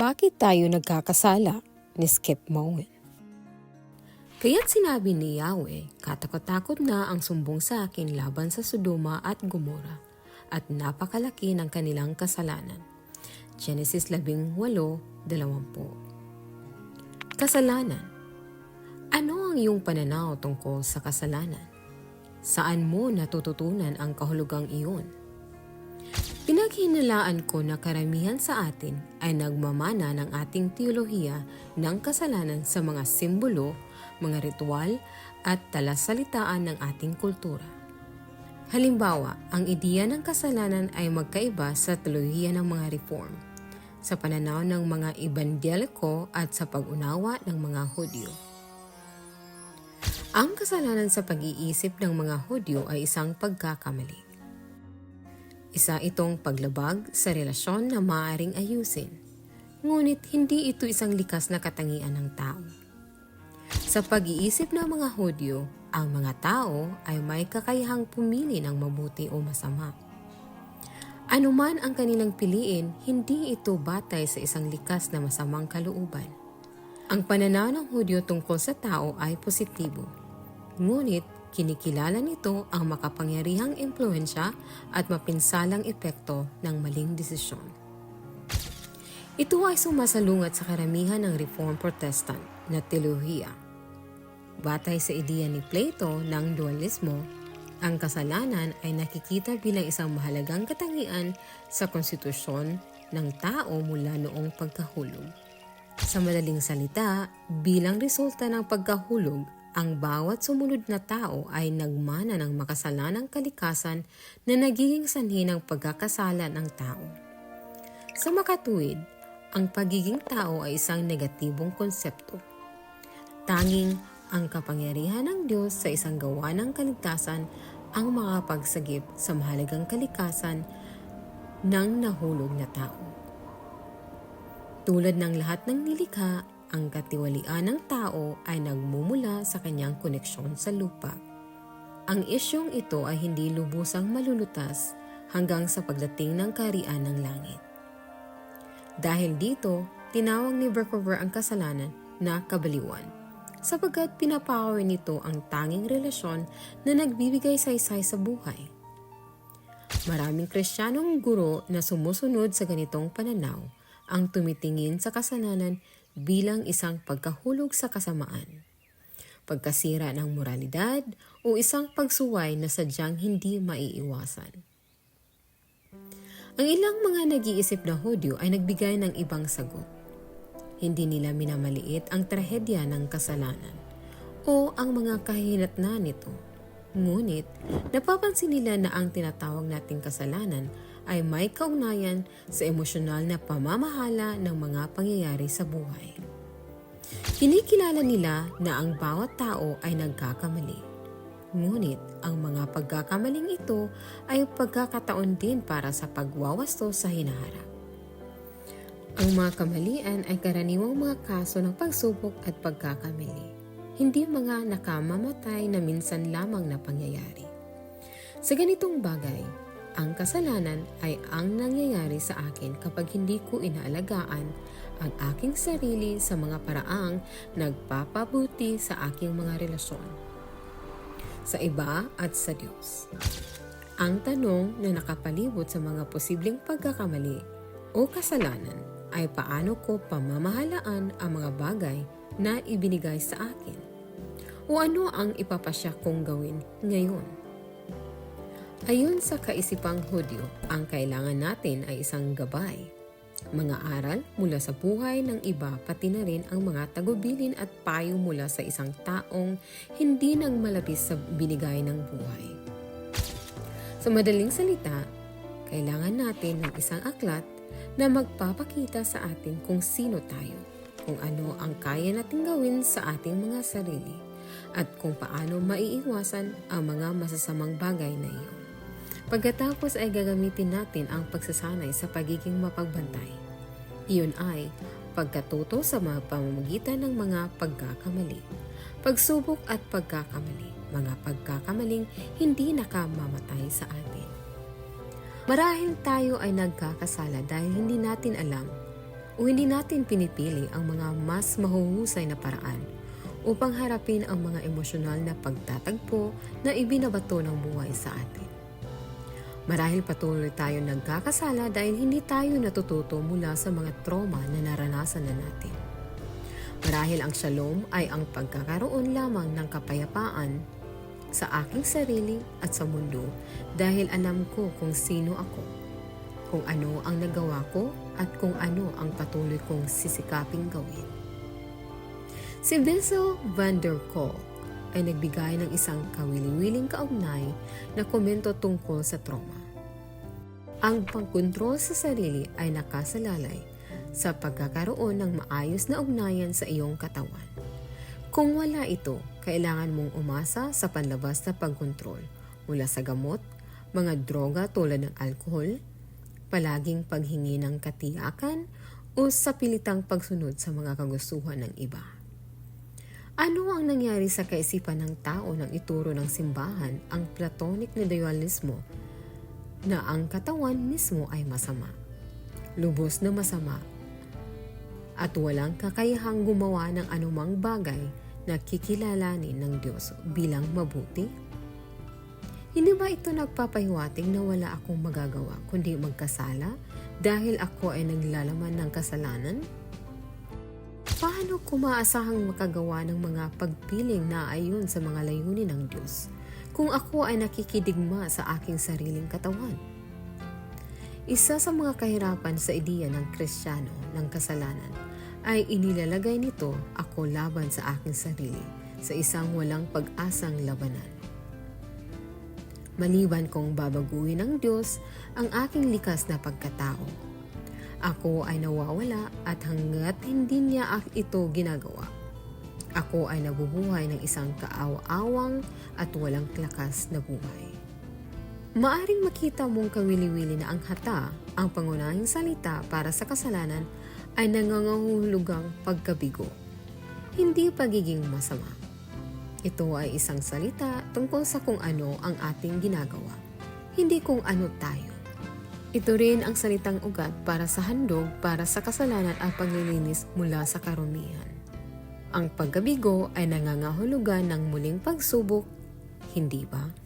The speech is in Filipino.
Bakit tayo nagkakasala? Ni Skip Moen. Kaya't sinabi ni Yahweh, katakot-takot na ang sumbong sa akin laban sa Sodoma at Gomora, at napakalaki ng kanilang kasalanan. Genesis 18:20. Kasalanan. Ano ang iyong pananaw tungkol sa kasalanan? Saan mo natututunan ang kahulugang iyon? Pinaghinalaan ko na karamihan sa atin ay nagmamana ng ating teolohiya ng kasalanan sa mga simbolo, mga ritual at talasalitaan ng ating kultura. Halimbawa, ang ideya ng kasalanan ay magkaiba sa teolohiya ng mga reform, sa pananaw ng mga ebangeliko at sa pag-unawa ng mga Hudyo. Ang kasalanan sa pag-iisip ng mga Hudyo ay isang pagkakamali. Isa itong paglabag sa relasyon na maaaring ayusin, ngunit hindi ito isang likas na katangian ng tao. Sa pag-iisip ng mga Hudyo, ang mga tao ay may kakayahang pumili ng mabuti o masama. Anuman ang kanilang piliin, hindi ito batay sa isang likas na masamang kalooban. Ang pananaw ng Hudyo tungkol sa tao ay positibo, ngunit kinikilala nito ang makapangyarihang impluensya at mapinsalang epekto ng maling desisyon. Ito ay sumasalungat sa karamihan ng Reform Protestant na teolohiya. Batay sa ideya ni Plato ng dualismo, ang kasalanan ay nakikita bilang isang mahalagang katangian sa konstitusyon ng tao mula noong pagkahulog. Sa madaling salita, bilang resulta ng pagkahulog, ang bawat sumunod na tao ay nagmana ng makasalanang kalikasan na nagiging sanhi ng pagkakasala ng tao. Sa makatuwid, ang pagiging tao ay isang negatibong konsepto. Tanging ang kapangyarihan ng Diyos sa isang gawa ng kaligtasan ang makapagsagip sa mahalagang kalikasan ng nahulog na tao. Tulad ng lahat ng nilikha, ang katiwalian ng tao ay nagmumula sa kanyang koneksyon sa lupa. Ang isyong ito ay hindi lubusang malulutas hanggang sa pagdating ng kaharian ng langit. Dahil dito, tinawag ni Berkouwer ang kasalanan na kabaliwan, sapagkat pinapower nito ang tanging relasyon na nagbibigay saysay sa buhay. Maraming Kristiyanong guro na sumusunod sa ganitong pananaw ang tumitingin sa kasalanan bilang isang pagkahulog sa kasamaan, pagkasira ng moralidad o isang pagsuway na sadyang hindi maiiwasan. Ang ilang mga nag-iisip na Hudyo ay nagbigay ng ibang sagot. Hindi nila minamaliit ang trahedya ng kasalanan o ang mga kahihinatnan nito. Ngunit, napapansin nila na ang tinatawag nating kasalanan ay may kaugnayan sa emosyonal na pamamahala ng mga pangyayari sa buhay. Kinikilala nila na ang bawat tao ay nagkakamali. Ngunit ang mga pagkakamaling ito ay pagkakataon din para sa pagwawasto sa hinaharap. Ang mga kamalian ay karaniwang mga kaso ng pagsubok at pagkakamali, hindi mga nakamamatay na minsan lamang na pangyayari. Sa ganitong bagay, ang kasalanan ay ang nangyayari sa akin kapag hindi ko inaalagaan ang aking sarili sa mga paraang nagpapabuti sa aking mga relasyon sa iba at sa Diyos. Ang tanong na nakapalibot sa mga posibleng pagkakamali o kasalanan ay paano ko pamamahalaan ang mga bagay na ibinigay sa akin o ano ang ipapasya kong gawin ngayon. Ayon sa kaisipang Hudyo, ang kailangan natin ay isang gabay, mga aral mula sa buhay ng iba pati na rin ang mga tagubilin at payo mula sa isang taong hindi nang malapis sa binigay ng buhay. Sa madaling salita, kailangan natin ng isang aklat na magpapakita sa atin kung sino tayo, kung ano ang kaya nating gawin sa ating mga sarili, at kung paano maiiwasan ang mga masasamang bagay na iyon. Pagkatapos ay gagamitin natin ang pagsasanay sa pagiging mapagbantay. Iyon ay pagkatuto sa mga pamamagitan ng mga pagkakamali, pagsubok at pagkakamali, mga pagkakamaling hindi nakamamatay sa atin. Marahil tayo ay nagkakasala dahil hindi natin alam O hindi natin pinipili ang mga mas mahuhusay na paraan upang harapin ang mga emosyonal na pagtatagpo na ibinabato ng buhay sa atin. Marahil patuloy tayo nagkakasala dahil hindi tayo natututo mula sa mga trauma na naranasan na natin. Marahil ang shalom ay ang pagkakaroon lamang ng kapayapaan sa aking sarili at sa mundo dahil alam ko kung sino ako, kung ano ang nagawa ko at kung ano ang patuloy kong sisikaping gawin. Si Bessel van der Kolk ay nagbigay ng isang kawili-wiling kaugnay na komento tungkol sa trauma. Ang pagkontrol sa sarili ay nakasalalay sa pagkakaroon ng maayos na ugnayan sa iyong katawan. Kung wala ito, kailangan mong umasa sa panlabas na pagkontrol mula sa gamot, mga droga tulad ng alkohol, palaging paghingi ng katiyakan o sa pilitang pagsunod sa mga kagustuhan ng iba. Ano ang nangyari sa kaisipan ng tao nang ituro ng simbahan ang Platonic na dualismo na ang katawan mismo ay masama, lubos na masama, at walang kakayahang gumawa ng anumang bagay na kikilalanin ng Diyos bilang mabuti? Hindi ba ito nagpapahiwatig na wala akong magagawa kundi magkasala dahil ako ay naglalaman ng kasalanan? Paano ko maasahang makagawa ng mga pagpiling na ayon sa mga layunin ng Diyos kung ako ay nakikidigma sa aking sariling katawan? Isa sa mga kahirapan sa ideya ng Kristiyano ng kasalanan ay inilalagay nito ako laban sa aking sarili sa isang walang pag-asang labanan. Maliban kong babaguhin ng Diyos ang aking likas na pagkatao, ako ay nawawala at hanggat hindi niya ito ginagawa, ako ay nabubuhay ng isang kaawa-awang at walang lakas na buhay. Maaring makita mong kawili-wili na ang hata, ang pangunahing salita para sa kasalanan ay nangangahulugang pagkabigo, hindi pagiging masama. Ito ay isang salita tungkol sa kung ano ang ating ginagawa, hindi kung ano tayo. Ito rin ang salitang ugat para sa handog para sa kasalanan at paglilinis mula sa karumihan. Ang pagkabigo ay nangangahulugan ng muling pagsubok, hindi ba?